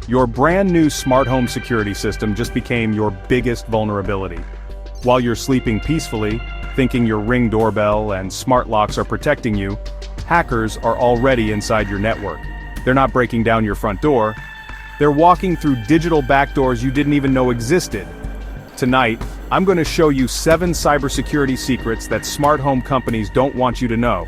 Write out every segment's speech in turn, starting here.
Your brand new smart home security system just became your biggest vulnerability. While you're sleeping peacefully, thinking your Ring doorbell and smart locks are protecting you, hackers are already inside your network. They're not breaking down your front door. They're walking through digital backdoors you didn't even know existed. Tonight, I'm going to show you 7 cybersecurity secrets that smart home companies don't want you to know.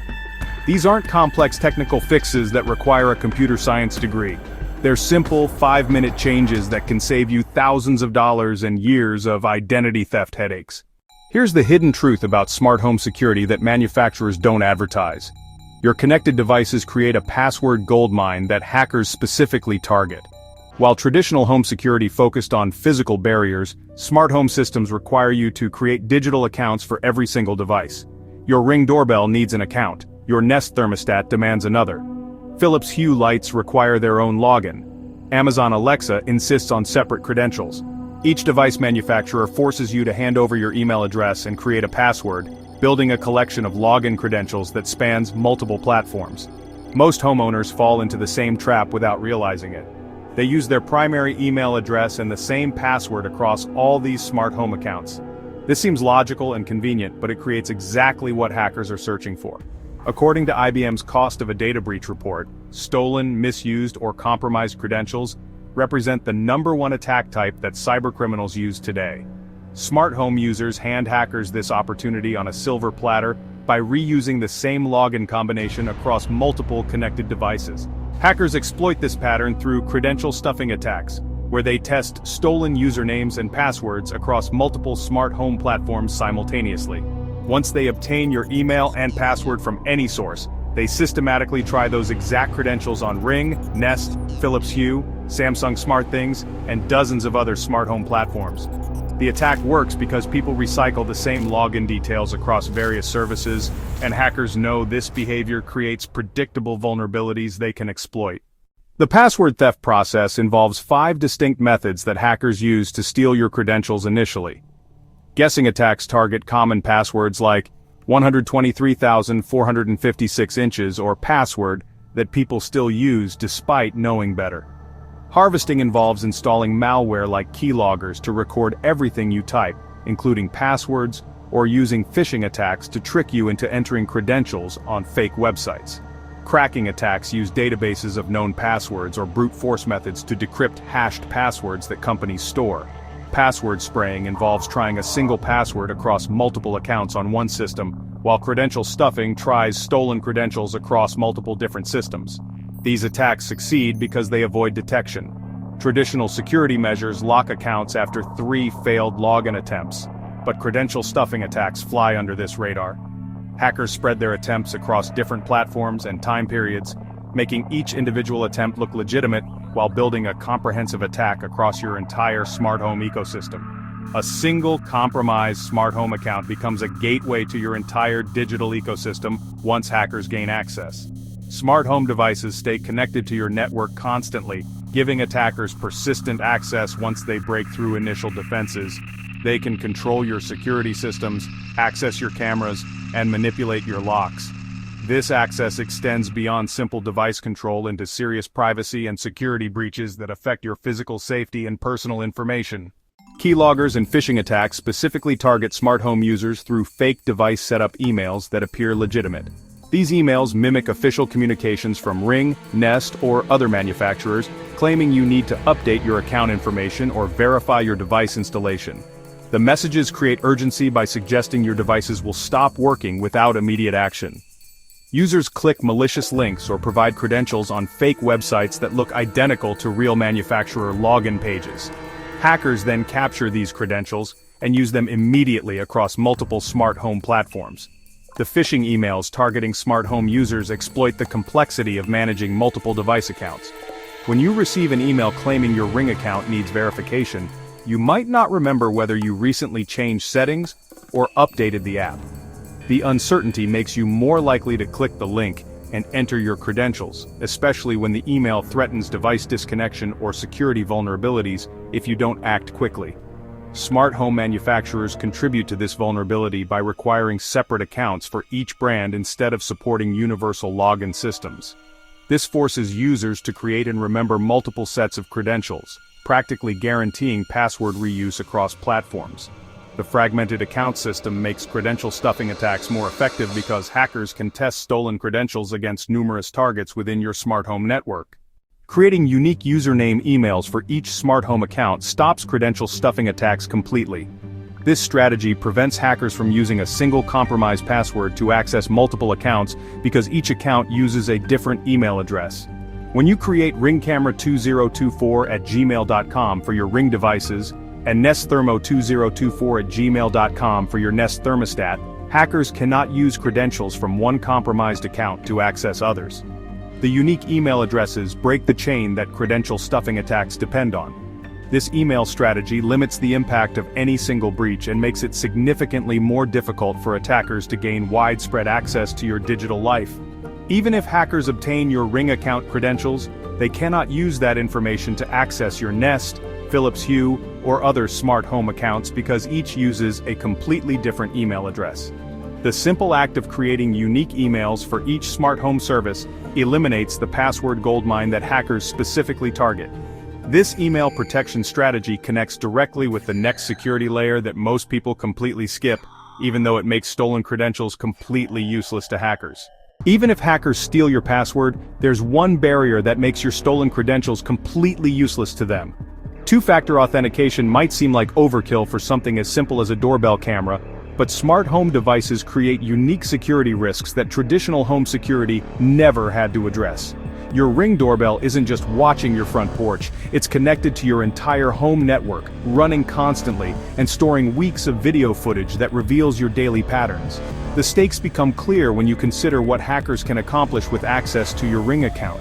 These aren't complex technical fixes that require a computer science degree. They're simple, 5-minute changes that can save you thousands of dollars and years of identity theft headaches. Here's the hidden truth about smart home security that manufacturers don't advertise. Your connected devices create a password goldmine that hackers specifically target. While traditional home security focused on physical barriers, smart home systems require you to create digital accounts for every single device. Your Ring doorbell needs an account. Your Nest thermostat demands another. Philips Hue lights require their own login. Amazon Alexa insists on separate credentials. Each device manufacturer forces you to hand over your email address and create a password, building a collection of login credentials that spans multiple platforms. Most homeowners fall into the same trap without realizing it. They use their primary email address and the same password across all these smart home accounts. This seems logical and convenient, but it creates exactly what hackers are searching for. According to IBM's Cost of a Data Breach report, stolen, misused, or compromised credentials represent the #1 attack type that cybercriminals use today. Smart home users hand hackers this opportunity on a silver platter by reusing the same login combination across multiple connected devices. Hackers exploit this pattern through credential stuffing attacks, where they test stolen usernames and passwords across multiple smart home platforms simultaneously. Once they obtain your email and password from any source, they systematically try those exact credentials on Ring, Nest, Philips Hue, Samsung SmartThings, and dozens of other smart home platforms. The attack works because people recycle the same login details across various services, and hackers know this behavior creates predictable vulnerabilities they can exploit. The password theft process involves 5 distinct methods that hackers use to steal your credentials initially. Guessing attacks target common passwords like 123,456 inches or password that people still use despite knowing better. Harvesting involves installing malware like keyloggers to record everything you type, including passwords, or using phishing attacks to trick you into entering credentials on fake websites. Cracking attacks use databases of known passwords or brute force methods to decrypt hashed passwords that companies store. Password spraying involves trying a single password across multiple accounts on one system, while credential stuffing tries stolen credentials across multiple different systems. These attacks succeed because they avoid detection. Traditional security measures lock accounts after 3 failed login attempts, but credential stuffing attacks fly under this radar. Hackers spread their attempts across different platforms and time periods, making each individual attempt look legitimate while building a comprehensive attack across your entire smart home ecosystem. A single compromised smart home account becomes a gateway to your entire digital ecosystem once hackers gain access. Smart home devices stay connected to your network constantly, giving attackers persistent access once they break through initial defenses. They can control your security systems, access your cameras, and manipulate your locks. This access extends beyond simple device control into serious privacy and security breaches that affect your physical safety and personal information. Keyloggers and phishing attacks specifically target smart home users through fake device setup emails that appear legitimate. These emails mimic official communications from Ring, Nest, or other manufacturers, claiming you need to update your account information or verify your device installation. The messages create urgency by suggesting your devices will stop working without immediate action. Users click malicious links or provide credentials on fake websites that look identical to real manufacturer login pages. Hackers then capture these credentials and use them immediately across multiple smart home platforms. The phishing emails targeting smart home users exploit the complexity of managing multiple device accounts. When you receive an email claiming your Ring account needs verification, you might not remember whether you recently changed settings or updated the app. The uncertainty makes you more likely to click the link and enter your credentials, especially when the email threatens device disconnection or security vulnerabilities if you don't act quickly. Smart home manufacturers contribute to this vulnerability by requiring separate accounts for each brand instead of supporting universal login systems. This forces users to create and remember multiple sets of credentials, practically guaranteeing password reuse across platforms. The fragmented account system makes credential stuffing attacks more effective because hackers can test stolen credentials against numerous targets within your smart home network. Creating unique username emails for each smart home account stops credential stuffing attacks completely. This strategy prevents hackers from using a single compromised password to access multiple accounts because each account uses a different email address. When you create ringcamera2024@gmail.com for your Ring devices and nestthermo2024@gmail.com for your Nest thermostat, hackers cannot use credentials from one compromised account to access others. The unique email addresses break the chain that credential stuffing attacks depend on. This email strategy limits the impact of any single breach and makes it significantly more difficult for attackers to gain widespread access to your digital life. Even if hackers obtain your Ring account credentials, they cannot use that information to access your Nest, Philips Hue, or other smart home accounts because each uses a completely different email address. The simple act of creating unique emails for each smart home service eliminates the password goldmine that hackers specifically target. This email protection strategy connects directly with the next security layer that most people completely skip, even though it makes stolen credentials completely useless to hackers. Even if hackers steal your password, there's one barrier that makes your stolen credentials completely useless to them. Two-factor authentication might seem like overkill for something as simple as a doorbell camera, but smart home devices create unique security risks that traditional home security never had to address. Your Ring doorbell isn't just watching your front porch, it's connected to your entire home network, running constantly, and storing weeks of video footage that reveals your daily patterns. The stakes become clear when you consider what hackers can accomplish with access to your Ring account.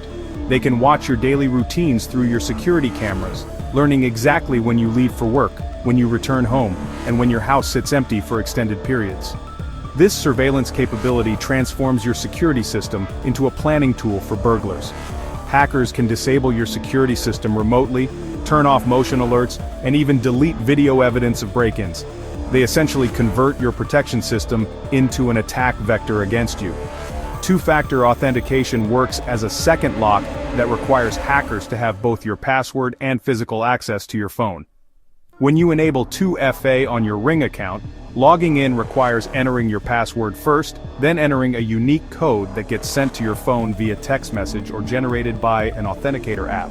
They can watch your daily routines through your security cameras, learning exactly when you leave for work, when you return home, and when your house sits empty for extended periods. This surveillance capability transforms your security system into a planning tool for burglars. Hackers can disable your security system remotely, turn off motion alerts, and even delete video evidence of break-ins. They essentially convert your protection system into an attack vector against you. Two-factor authentication works as a second lock that requires hackers to have both your password and physical access to your phone. When you enable 2FA on your Ring account, logging in requires entering your password first, then entering a unique code that gets sent to your phone via text message or generated by an authenticator app.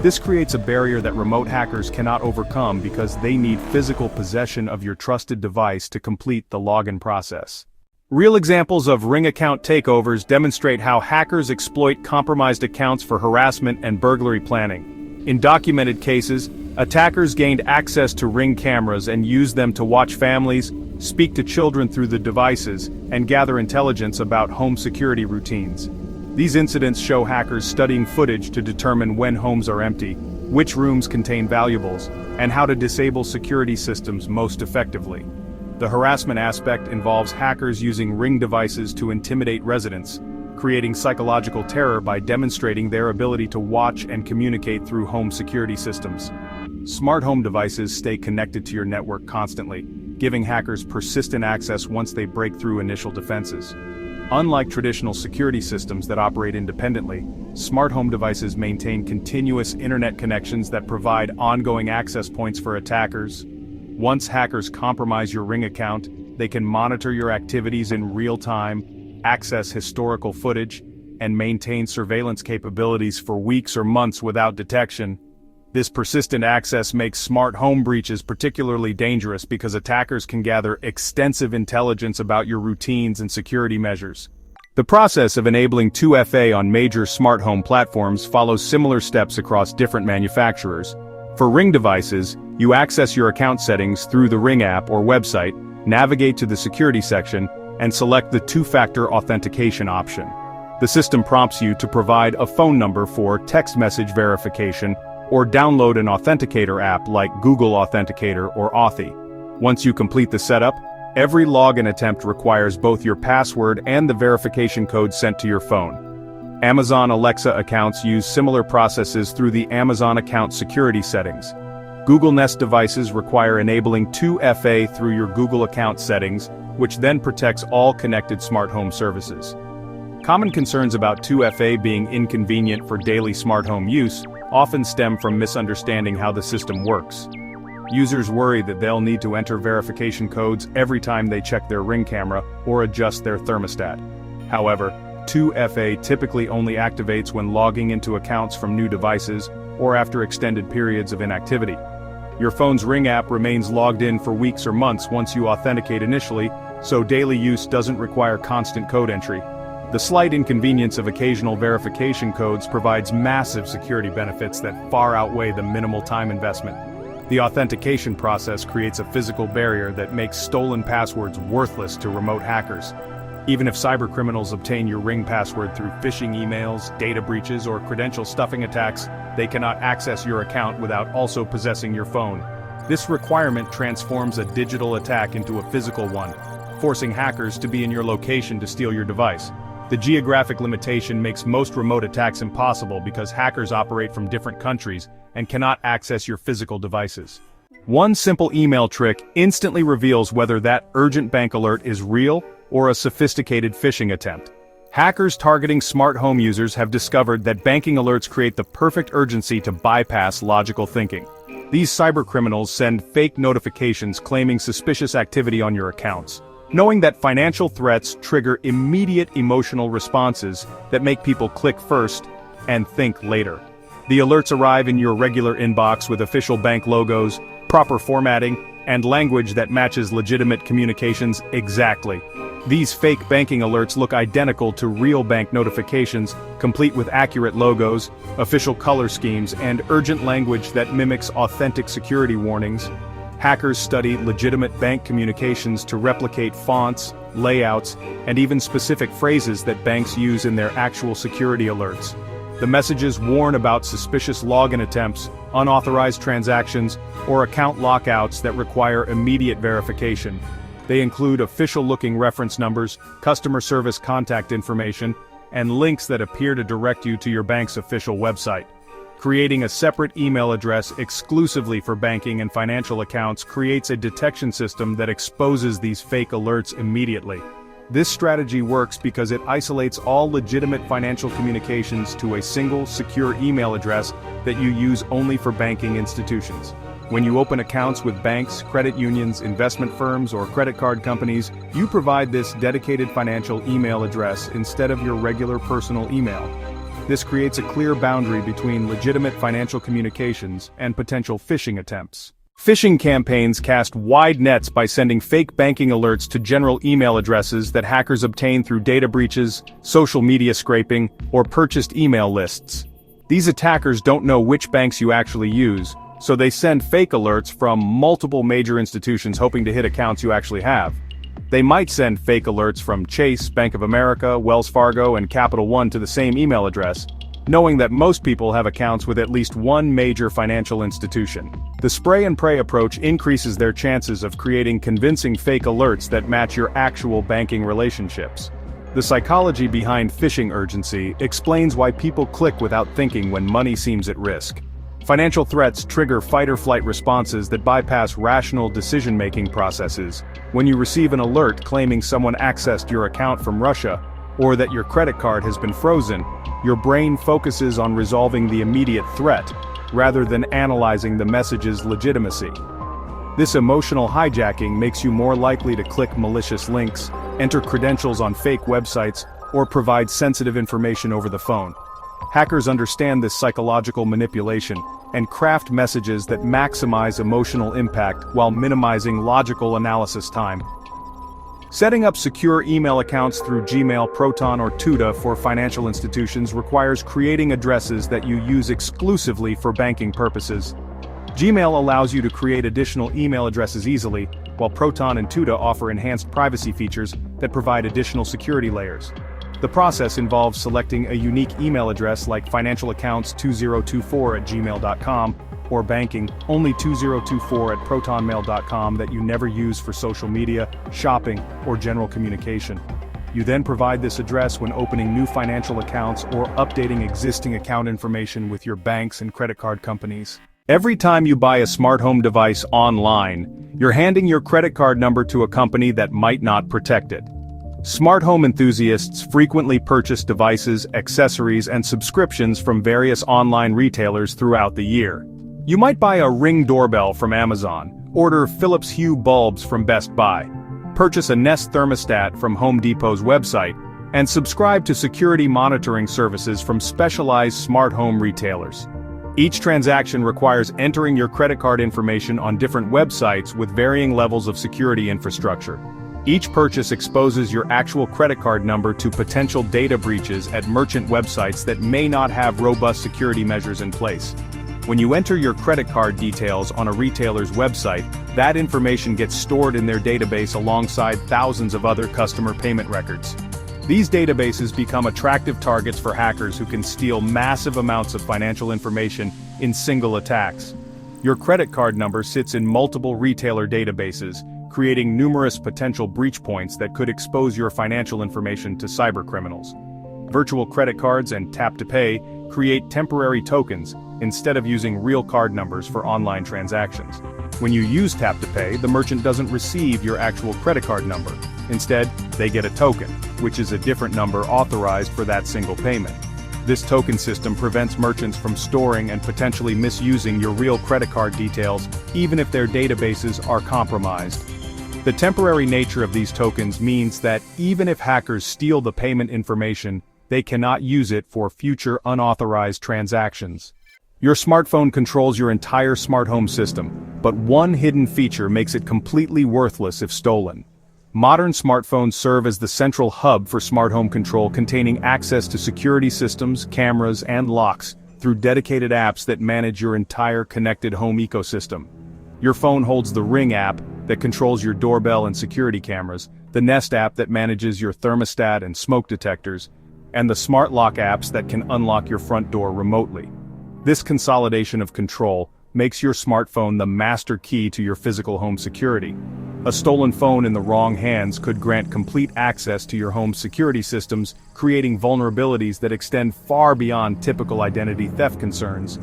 This creates a barrier that remote hackers cannot overcome because they need physical possession of your trusted device to complete the login process. Real examples of Ring account takeovers demonstrate how hackers exploit compromised accounts for harassment and burglary planning. In documented cases, attackers gained access to Ring cameras and used them to watch families, speak to children through the devices, and gather intelligence about home security routines. These incidents show hackers studying footage to determine when homes are empty, which rooms contain valuables, and how to disable security systems most effectively. The harassment aspect involves hackers using Ring devices to intimidate residents, creating psychological terror by demonstrating their ability to watch and communicate through home security systems. Smart home devices stay connected to your network constantly, giving hackers persistent access once they break through initial defenses. Unlike traditional security systems that operate independently, smart home devices maintain continuous internet connections that provide ongoing access points for attackers. Once hackers compromise your Ring account, they can monitor your activities in real time, access historical footage, and maintain surveillance capabilities for weeks or months without detection. This persistent access makes smart home breaches particularly dangerous because attackers can gather extensive intelligence about your routines and security measures. The process of enabling 2FA on major smart home platforms follows similar steps across different manufacturers. For Ring devices, you access your account settings through the Ring app or website, navigate to the security section, and select the two-factor authentication option. The system prompts you to provide a phone number for text message verification or download an authenticator app like Google Authenticator or Authy. Once you complete the setup, every login attempt requires both your password and the verification code sent to your phone. Amazon Alexa accounts use similar processes through the Amazon account security settings. Google Nest devices require enabling 2FA through your Google account settings, which then protects all connected smart home services. Common concerns about 2FA being inconvenient for daily smart home use often stem from misunderstanding how the system works. Users worry that they'll need to enter verification codes every time they check their Ring camera or adjust their thermostat. However, 2FA typically only activates when logging into accounts from new devices or after extended periods of inactivity. Your phone's Ring app remains logged in for weeks or months once you authenticate initially, so daily use doesn't require constant code entry. The slight inconvenience of occasional verification codes provides massive security benefits that far outweigh the minimal time investment. The authentication process creates a physical barrier that makes stolen passwords worthless to remote hackers. Even if cybercriminals obtain your Ring password through phishing emails, data breaches, or credential stuffing attacks, they cannot access your account without also possessing your phone. This requirement transforms a digital attack into a physical one, forcing hackers to be in your location to steal your device. The geographic limitation makes most remote attacks impossible because hackers operate from different countries and cannot access your physical devices. One simple email trick instantly reveals whether that urgent bank alert is real or a sophisticated phishing attempt. Hackers targeting smart home users have discovered that banking alerts create the perfect urgency to bypass logical thinking. These cybercriminals send fake notifications claiming suspicious activity on your accounts, knowing that financial threats trigger immediate emotional responses that make people click first and think later. The alerts arrive in your regular inbox with official bank logos, proper formatting, and language that matches legitimate communications exactly. These fake banking alerts look identical to real bank notifications, complete with accurate logos, official color schemes, and urgent language that mimics authentic security warnings. Hackers study legitimate bank communications to replicate fonts, layouts, and even specific phrases that banks use in their actual security alerts. The messages warn about suspicious login attempts, unauthorized transactions, or account lockouts that require immediate verification. They include official-looking reference numbers, customer service contact information, and links that appear to direct you to your bank's official website. Creating a separate email address exclusively for banking and financial accounts creates a detection system that exposes these fake alerts immediately. This strategy works because it isolates all legitimate financial communications to a single, secure email address that you use only for banking institutions. When you open accounts with banks, credit unions, investment firms, or credit card companies, you provide this dedicated financial email address instead of your regular personal email. This creates a clear boundary between legitimate financial communications and potential phishing attempts. Phishing campaigns cast wide nets by sending fake banking alerts to general email addresses that hackers obtain through data breaches, social media scraping, or purchased email lists. These attackers don't know which banks you actually use, so they send fake alerts from multiple major institutions hoping to hit accounts you actually have. They might send fake alerts from Chase, Bank of America, Wells Fargo, and Capital One to the same email address, knowing that most people have accounts with at least one major financial institution. The spray and pray approach increases their chances of creating convincing fake alerts that match your actual banking relationships. The psychology behind phishing urgency explains why people click without thinking when money seems at risk. Financial threats trigger fight-or-flight responses that bypass rational decision-making processes. When you receive an alert claiming someone accessed your account from Russia, or that your credit card has been frozen, your brain focuses on resolving the immediate threat, rather than analyzing the message's legitimacy. This emotional hijacking makes you more likely to click malicious links, enter credentials on fake websites, or provide sensitive information over the phone. Hackers understand this psychological manipulation and craft messages that maximize emotional impact while minimizing logical analysis time. Setting up secure email accounts through Gmail, Proton, or Tuda for financial institutions requires creating addresses that you use exclusively for banking purposes. Gmail allows you to create additional email addresses easily, while Proton and Tuda offer enhanced privacy features that provide additional security layers. The process involves selecting a unique email address like financialaccounts2024@gmail.com or banking only 2024@protonmail.com that you never use for social media, shopping, or general communication. You then provide this address when opening new financial accounts or updating existing account information with your banks and credit card companies. Every time you buy a smart home device online, you're handing your credit card number to a company that might not protect it. Smart home enthusiasts frequently purchase devices, accessories, and subscriptions from various online retailers throughout the year. You might buy a Ring doorbell from Amazon, order Philips Hue bulbs from Best Buy, purchase a Nest thermostat from Home Depot's website, and subscribe to security monitoring services from specialized smart home retailers. Each transaction requires entering your credit card information on different websites with varying levels of security infrastructure. Each purchase exposes your actual credit card number to potential data breaches at merchant websites that may not have robust security measures in place. When you enter your credit card details on a retailer's website, that information gets stored in their database alongside thousands of other customer payment records. These databases become attractive targets for hackers who can steal massive amounts of financial information in single attacks. Your credit card number sits in multiple retailer databases, creating numerous potential breach points that could expose your financial information to cybercriminals. Virtual credit cards and tap-to-pay create temporary tokens instead of using real card numbers for online transactions. When you use tap-to-pay, the merchant doesn't receive your actual credit card number. Instead, they get a token, which is a different number authorized for that single payment. This token system prevents merchants from storing and potentially misusing your real credit card details, even if their databases are compromised. The temporary nature of these tokens means that even if hackers steal the payment information, they cannot use it for future unauthorized transactions. Your smartphone controls your entire smart home system, but one hidden feature makes it completely worthless if stolen. Modern smartphones serve as the central hub for smart home control, containing access to security systems, cameras, and locks through dedicated apps that manage your entire connected home ecosystem. Your phone holds the Ring app that controls your doorbell and security cameras, the Nest app that manages your thermostat and smoke detectors, and the smart lock apps that can unlock your front door remotely. This consolidation of control makes your smartphone the master key to your physical home security. A stolen phone in the wrong hands could grant complete access to your home's security systems, creating vulnerabilities that extend far beyond typical identity theft concerns.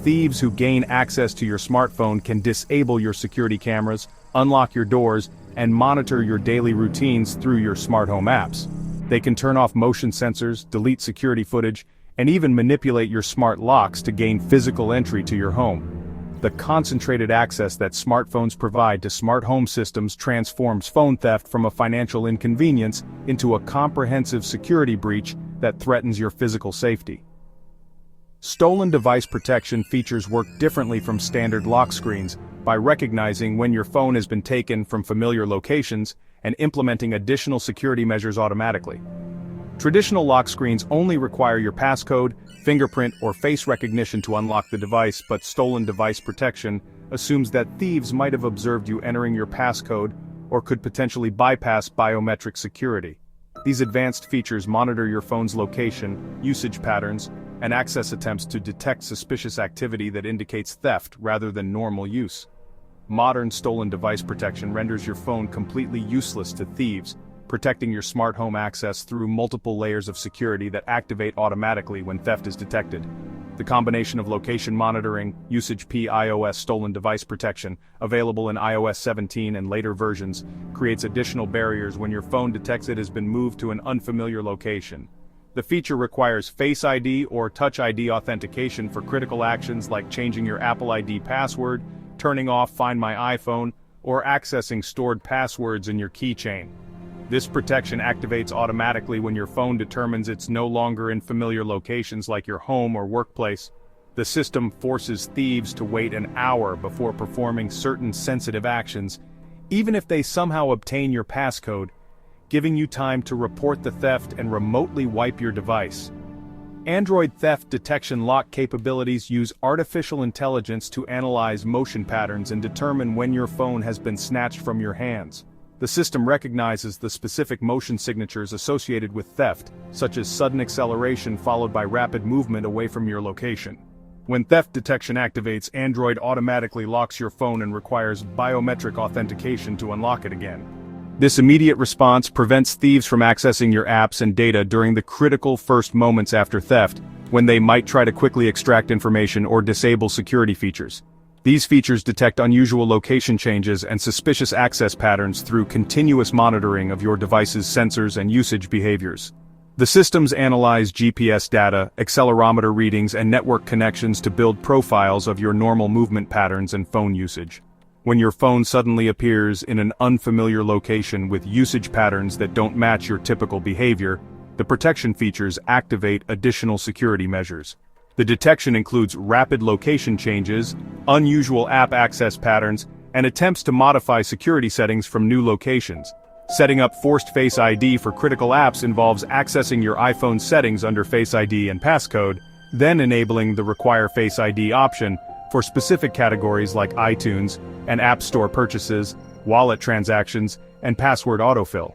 Thieves who gain access to your smartphone can disable your security cameras, unlock your doors, and monitor your daily routines through your smart home apps. They can turn off motion sensors, delete security footage, and even manipulate your smart locks to gain physical entry to your home. The concentrated access that smartphones provide to smart home systems transforms phone theft from a financial inconvenience into a comprehensive security breach that threatens your physical safety. Stolen device protection features work differently from standard lock screens by recognizing when your phone has been taken from familiar locations and implementing additional security measures automatically. Traditional lock screens only require your passcode, fingerprint, or face recognition to unlock the device, but stolen device protection assumes that thieves might have observed you entering your passcode or could potentially bypass biometric security. These advanced features monitor your phone's location, usage patterns, and access attempts to detect suspicious activity that indicates theft rather than normal use. Modern stolen device protection renders your phone completely useless to thieves, protecting your smart home access through multiple layers of security that activate automatically when theft is detected. The combination of location monitoring, usage P iOS stolen device protection, available in iOS 17 and later versions, creates additional barriers when your phone detects it has been moved to an unfamiliar location. The feature requires Face ID or Touch ID authentication for critical actions like changing your Apple ID password, turning off Find My iPhone, or accessing stored passwords in your keychain. This protection activates automatically when your phone determines it's no longer in familiar locations like your home or workplace. The system forces thieves to wait an hour before performing certain sensitive actions, even if they somehow obtain your passcode, giving you time to report the theft and remotely wipe your device. Android theft detection lock capabilities use artificial intelligence to analyze motion patterns and determine when your phone has been snatched from your hands. The system recognizes the specific motion signatures associated with theft, such as sudden acceleration followed by rapid movement away from your location. When theft detection activates, Android automatically locks your phone and requires biometric authentication to unlock it again. This immediate response prevents thieves from accessing your apps and data during the critical first moments after theft, when they might try to quickly extract information or disable security features. These features detect unusual location changes and suspicious access patterns through continuous monitoring of your device's sensors and usage behaviors. The systems analyze GPS data, accelerometer readings, and network connections to build profiles of your normal movement patterns and phone usage. When your phone suddenly appears in an unfamiliar location with usage patterns that don't match your typical behavior, the protection features activate additional security measures. The detection includes rapid location changes, unusual app access patterns, and attempts to modify security settings from new locations. Setting up forced Face ID for critical apps involves accessing your iPhone's settings under Face ID and passcode, then enabling the Require Face ID option for specific categories like iTunes and App Store purchases, wallet transactions, and password autofill.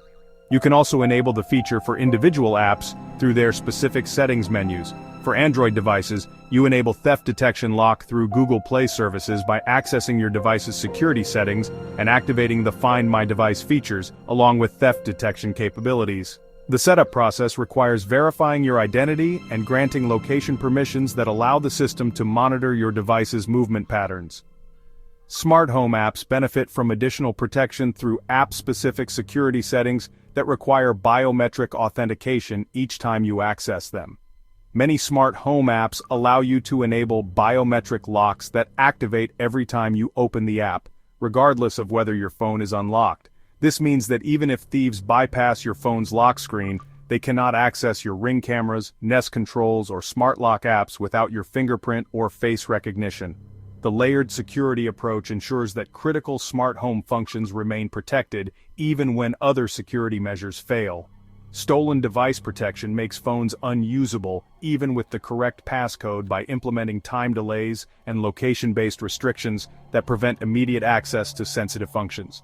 You can also enable the feature for individual apps through their specific settings menus. For Android devices, you enable theft detection lock through Google Play services by accessing your device's security settings and activating the Find My Device features, along with theft detection capabilities. The setup process requires verifying your identity and granting location permissions that allow the system to monitor your device's movement patterns. Smart home apps benefit from additional protection through app-specific security settings that require biometric authentication each time you access them. Many smart home apps allow you to enable biometric locks that activate every time you open the app, regardless of whether your phone is unlocked. This means that even if thieves bypass your phone's lock screen, they cannot access your Ring cameras, Nest controls, or smart lock apps without your fingerprint or face recognition. The layered security approach ensures that critical smart home functions remain protected even when other security measures fail. Stolen device protection makes phones unusable even with the correct passcode by implementing time delays and location-based restrictions that prevent immediate access to sensitive functions.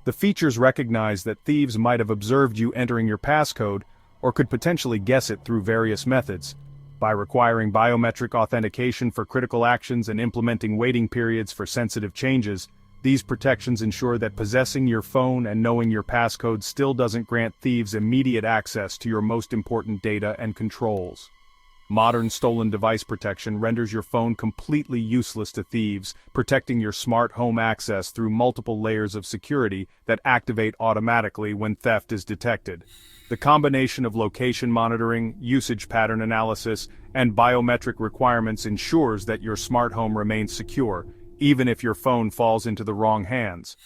The features recognize that thieves might have observed you entering your passcode or could potentially guess it through various methods. By requiring biometric authentication for critical actions and implementing waiting periods for sensitive changes, these protections ensure that possessing your phone and knowing your passcode still doesn't grant thieves immediate access to your most important data and controls. Modern stolen device protection renders your phone completely useless to thieves, protecting your smart home access through multiple layers of security that activate automatically when theft is detected. The combination of location monitoring, usage pattern analysis, and biometric requirements ensures that your smart home remains secure, even if your phone falls into the wrong hands.